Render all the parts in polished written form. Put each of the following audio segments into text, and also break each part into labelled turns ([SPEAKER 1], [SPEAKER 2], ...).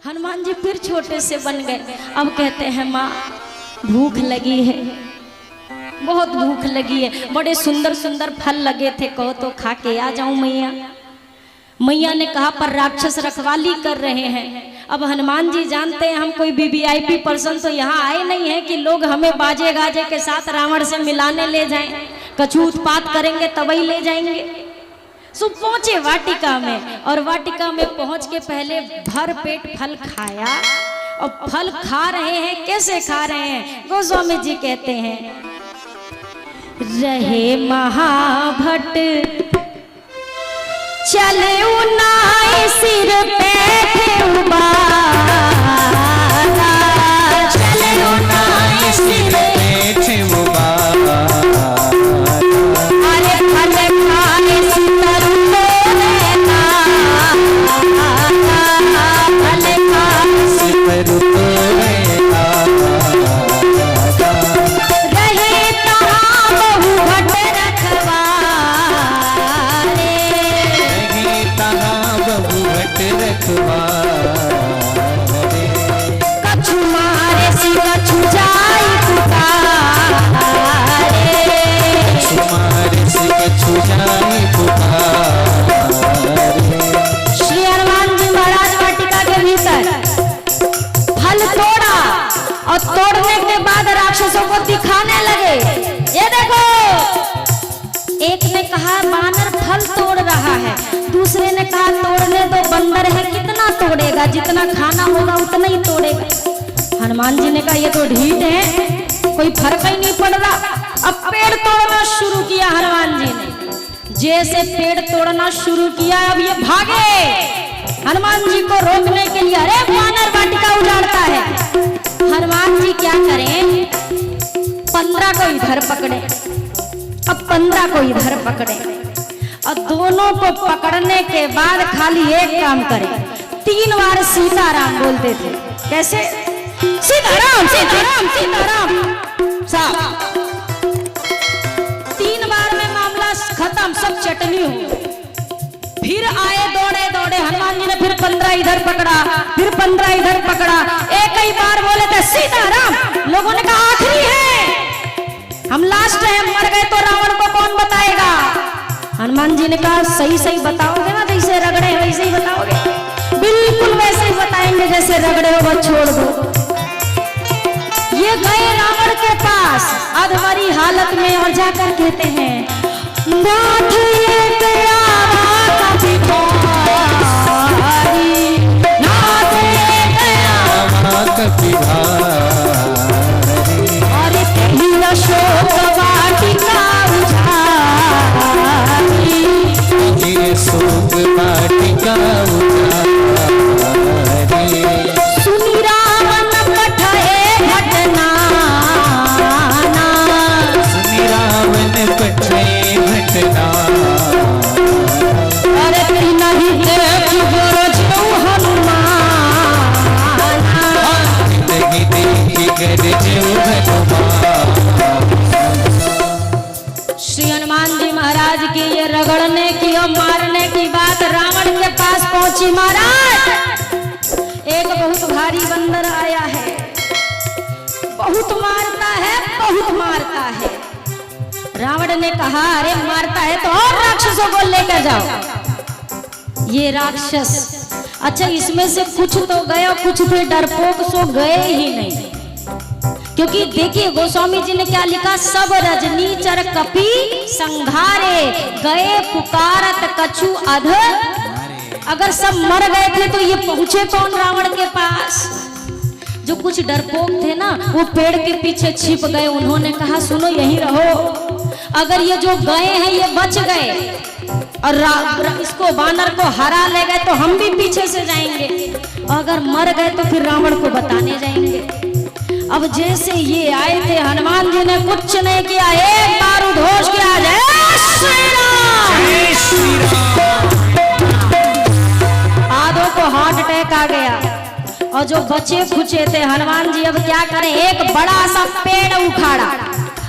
[SPEAKER 1] हनुमान जी फिर छोटे से बन गए। अब कहते हैं माँ भूख लगी है, बहुत भूख लगी है, बड़े सुंदर सुंदर फल लगे थे, कहो तो खा के आ जाऊं मैया। मैया ने कहा पर राक्षस रखवाली कर रहे हैं। अब हनुमान जी जानते हैं हम कोई वीवीआईपी पर्सन तो यहाँ आए नहीं है कि लोग हमें बाजे गाजे के साथ रावण से मिलाने ले जाएं, कछु उत्पात करेंगे तभी ले जाएंगे। सो पहुंचे वाटिका में और वाटिका में पहुंच के पहले भर पेट फल खाया और फल खा रहे हैं। कैसे खा रहे हैं? गोस्वामी जी कहते हैं रहे महाभट चले उनाए सिर पे चले उनाए सिर पे अरे फल खाए सितर फल खाए सितर श्री हनुमान जी महाराज वाटिका के भीतर फल तोड़ा और तोड़ने के बाद राक्षसों को दिखाने लगे। ये देखो, एक ने कहा बानर फल तोड़ रहा है, दूसरे ने कहा तोड़ने दो, बंदर है कितना तोड़ेगा, जितना खाना होगा उतना ही तोड़ेगा। हनुमान जी ने कहा ये तो ढीठ है, कोई फर्क ही नहीं पड़ रहा। अब पेड़ तोड़ना शुरू किया हनुमान जी ने। जैसे पेड़ तोड़ना शुरू किया अब ये भागे हनुमान जी को रोकने के लिए। अरे बानर वाटिका उजाड़ता है। हनुमान जी क्या करें, 15 को इधर पकड़े, अब 15 को इधर पकड़े और दोनों को पकड़ने के बाद खाली एक काम करें, 3 बार सीताराम बोलते थे। कैसे? सीताराम सीताराम सीताराम। साहब 3 बार में मामला खत्म, सब चटनी हो। फिर आए दौड़े दौड़े, हनुमान जी ने फिर 15 इधर पकड़ा, फिर 15 इधर पकड़ा, एक ही बार बोले थे सीताराम। लोगों ने कहा आखिरी है, हम लास्ट है, मर गए तो रावण को कौन बताएगा। हनुमान जी ने कहा सही सही बताओगे ना, जैसे रगड़े वैसे ही बताओगे? बिल्कुल वैसे ही बताएंगे जैसे रगड़े हो, बस छोड़ दो। ये गए रावण के पास अधमरी हालत में और जाकर कहते हैं नाथ ये गया कभी भारी, नाथ ये गया कभी भारी, और कहीं अशोक वाटिका उजारी, ये शोक वाटिका उजारी। सुनी रावण पठाए घटना, सुनी रावण पठाए घटना, अरे नहीं देख गरज हनुमान, नहीं देख गरज हनुमान। श्री हनुमान जी महाराज की ये रगड़ने की और मारने की बात रावण के पास पहुंची। महाराज एक बहुत भारी बंदर आया है, बहुत मारता है, बहुत मारता है। रावण ने कहा अरे मारता है तो और राक्षसों को लेकर जाओ। ये राक्षस, अच्छा इसमें से कुछ तो गए और कुछ थे डरपोक सो गए ही नहीं। क्योंकि देखिए गोस्वामी जी ने क्या लिखा, सब रजनीचर कपि संघारे गए पुकारत कछु अध। अगर सब मर गए थे तो ये पहुंचे कौन रावण के पास? जो कुछ डरपोक थे ना वो पेड़ के पीछे छिप गए। उन्होंने कहा सुनो यहीं रहो, अगर ये जो गए हैं ये बच गए और इसको बानर को हरा ले गए तो हम भी पीछे से जाएंगे, अगर मर गए तो फिर रावण को बताने जाएंगे। अब जैसे ये आए थे हनुमान जी ने कुछ नहीं किया, एक बार उद्घोष किया जय श्री राम। आधों को हार्ट अटैक आ गया और जो बचे खुचे थे हनुमान जी अब क्या करें, एक बड़ा सा पेड़ उखाड़ा।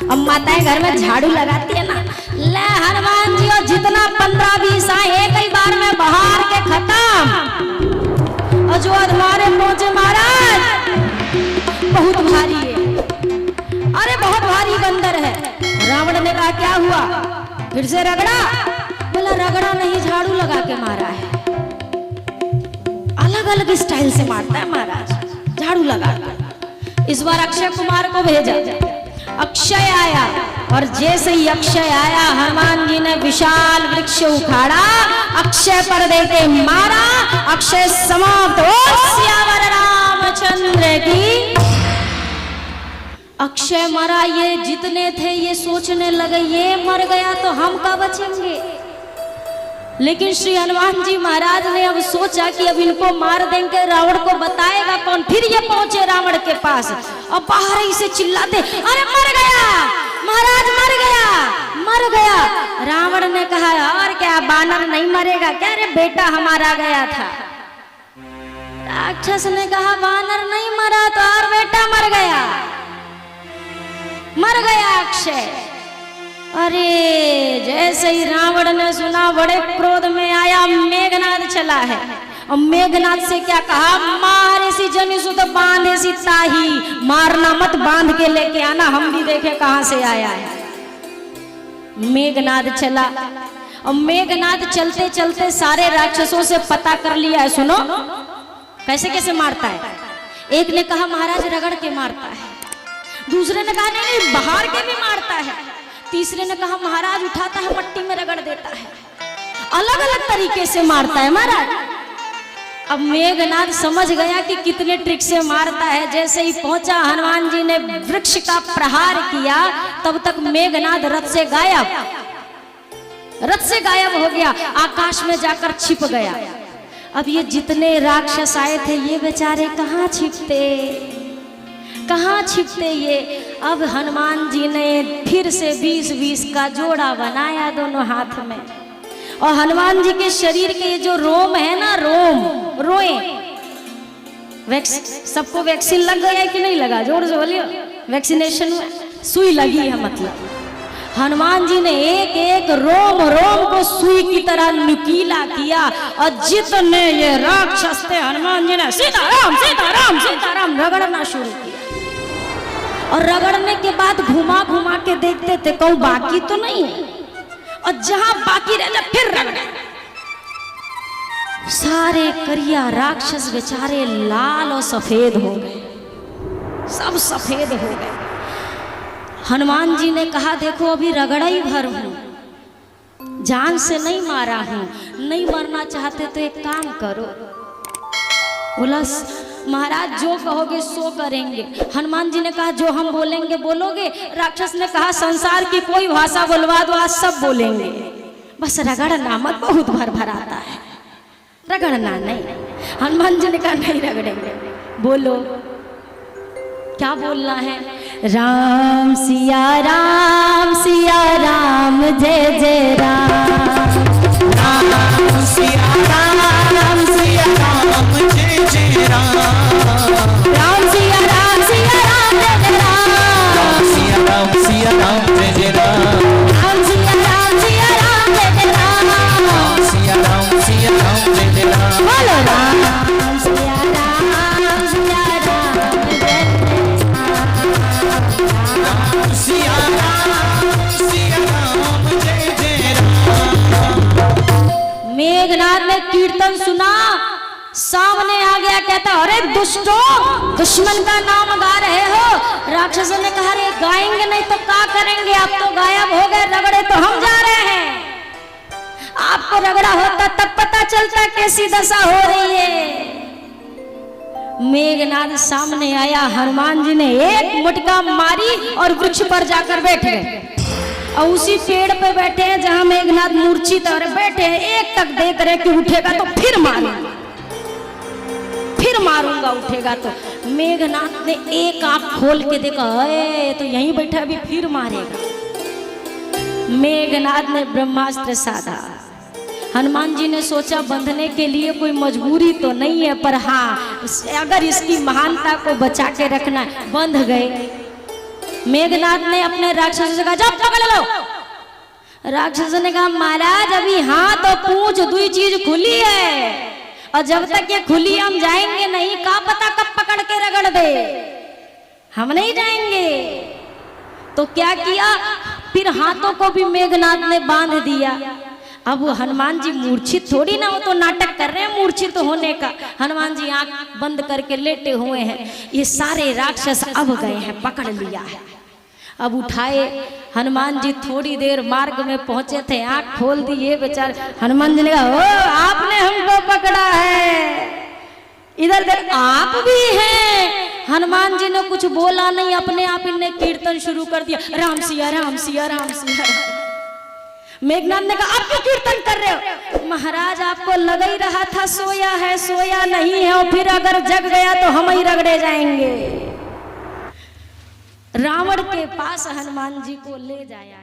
[SPEAKER 1] अब माताएं घर में झाड़ू लगाती है ना, ले हनुमान जी और जितना 15-20 आए एक ही बार में बहार के खत्म। और जो अधमारे पहुंचे महाराज बहुत भारी है, अरे बहुत भारी बंदर है। रावण ने कहा क्या हुआ, फिर से रगड़ा? बोला रगड़ा नहीं, झाड़ू लगा के मारा है। अलग अलग स्टाइल से मारता है महाराज, झाड़ू लगा के। इस बार अक्षय कुमार को भेजा, अक्षय आया और जैसे ही अक्षय आया हनुमान जी ने विशाल वृक्ष उखाड़ा, अक्षय पर देके मारा, अक्षय समाप्त। ओ सियावर रामचंद्र की। अक्षय मरा, ये जितने थे ये सोचने लगे ये मर गया तो हम कब बचेंगे। लेकिन श्री हनुमान जी महाराज ने अब सोचा कि अब इनको मार देंगे, रावण को बताएगा कौन। फिर ये पहुंचे रावण के पास और बाहर ही से चिल्लाते, अरे मर गया महाराज, मर गया, मर गया। रावण ने कहा और क्या, बानर नहीं मरेगा क्या? अरे बेटा हमारा गया था। राक्षस ने कहा बानर नहीं मरा तो और बेटा मर गया, मर गया अक्षय। अरे जैसे ही रावण ने सुना बड़े क्रोध में आया, मेघनाद चला है और मेघनाद से क्या कहा, मारे सी जनी सुत बांधे सी ताही, मारना मत, बांध के लेके आना, हम भी देखे कहां से आया है। मेघनाद चला और मेघनाद चलते चलते सारे राक्षसों से पता कर लिया है। सुनो कैसे कैसे मारता है। एक ने कहा महाराज रगड़ के मारता है, दूसरे ने कहा नहीं बाहर के भी मारता है, तीसरे ने कहा महाराज उठाता है मट्टी में रगड़ देता है। अलग अलग तरीके से मारता है महाराज। अब मेघनाद समझ गया कि कितने ट्रिक से मारता है। जैसे ही पहुंचा हनुमान जी ने वृक्ष का प्रहार किया, तब तक मेघनाद रथ से गायब हो गया, आकाश में जाकर छिप गया। अब ये जितने राक्षस आए थे ये बेचारे कहाँ छिपते ये। अब हनुमान जी ने फिर से 20-20 का जोड़ा बनाया दोनों हाथ में, और हनुमान जी के शरीर के ये जो रोम है ना, रोए, सबको वैक्सीन लग गया है कि नहीं लगा? जोर से बोलिए। वैक्सीनेशन में सुई लगी है, मतलब हनुमान जी ने एक एक रोम को सुई की तरह नुकीला किया, और जितने ये राक्षस थे हनुमान जी ने सीताराम सीताराम सीताराम रगड़ना शुरू किया। और रगड़ने के बाद घुमा घुमा के देखते थे कहूं बाकी तो नहीं है, और जहां बाकी रह फिर रगड़े। सारे करिया राक्षस बेचारे लाल और सफेद हो गए, सब सफेद हो गए। हनुमान जी ने कहा देखो अभी रगड़ा ही भर हूं, जान से नहीं मारा हूं, नहीं मरना चाहते तो एक काम करो। बोला महाराज जो कहोगे सो करेंगे। हनुमान जी ने कहा जो हम बोलेंगे बोलोगे? राक्षस ने कहा संसार की कोई भाषा बुलवा दो, आज सब बोलेंगे, बस रगड़ना मत, बहुत भर आता है, रगड़ना नहीं। हनुमान जी ने कहा नहीं रगड़ेंगे, बोलो क्या बोलना है? राम सिया राम जय जय राम, राम सिया राम जय जय राम, राम सिया राम जय जय राम, राम सिया राम जय जय राम, राम सिया राम जय जय राम, राम सिया राम जय जय राम, बोलो राम सिया राम जय जय राम। मेघनाद ने कीर्तन सुना, सामने आ गया, कहता अरे दुष्टों, दुश्मन का नाम गा रहे हो। राक्षसों ने कहा अरे गाएंगे नहीं तो क्या करेंगे, आप तो गायब हो गए, रगड़े तो हम जा रहे हैं। आपको रगड़ा होता तब पता चलता कैसी दशा हो रही है। मेघनाद सामने आया, हनुमान जी ने एक मुटका मारी और वृक्ष पर जाकर बैठ गए, और उसी पेड़ पे बैठे हैं जहां मेघनाद मूर्छित और बैठे हैं। एक तक देख रहे कि उठेगा तो फिर मारूंगा, उठेगा तो। मेघनाद ने एक आंख खोल के देखा, तो यहीं बैठा अभी फिर मारेगा। मेघनाद ने ब्रह्मास्त्र साधा। हनुमान जी ने सोचा बंधने के लिए कोई मजबूरी तो नहीं है, पर हाँ अगर इसकी महानता को बचा के रखना है, बंध गए। मेघनाद ने अपने राक्षसों से कहा जाओ पकड़ लो। राक्षसों ने कहा महाराज अभी हाथ और पूंछ दुई चीज खुली है, और जब तक ये खुली हम जाएंगे नहीं, का पता कब पकड़ के रगड़ दे, हम नहीं जाएंगे। तो क्या किया, फिर हाथों को भी मेघनाथ ने बांध दिया। अब वो हनुमान जी मूर्छित थोड़ी ना, वो तो नाटक कर रहे हैं मूर्छित होने का। हनुमान जी आंख बंद करके लेटे हुए हैं। ये सारे राक्षस अब गए हैं, पकड़ लिया है। अब उठाए हनुमान जी, थोड़ी देर मार्ग में पहुंचे थे, आंख खोल दी ये बेचारे। हनुमान जी ने कहा, ओ आपने हमको पकड़ा है, इधर देख आप भी हैं। हनुमान जी ने कुछ बोला नहीं, अपने आप इन्हें कीर्तन शुरू कर दिया, राम सिया राम सिया राम सिया। मेघनाथ ने कहा, आप क्यों कीर्तन कर रहे हो? महाराज आपको लग ही रहा था सोया है, सोया नहीं है, और फिर अगर जग गया तो हम ही रगड़े जाएंगे। रावण के पास हनुमान जी को ले जाया।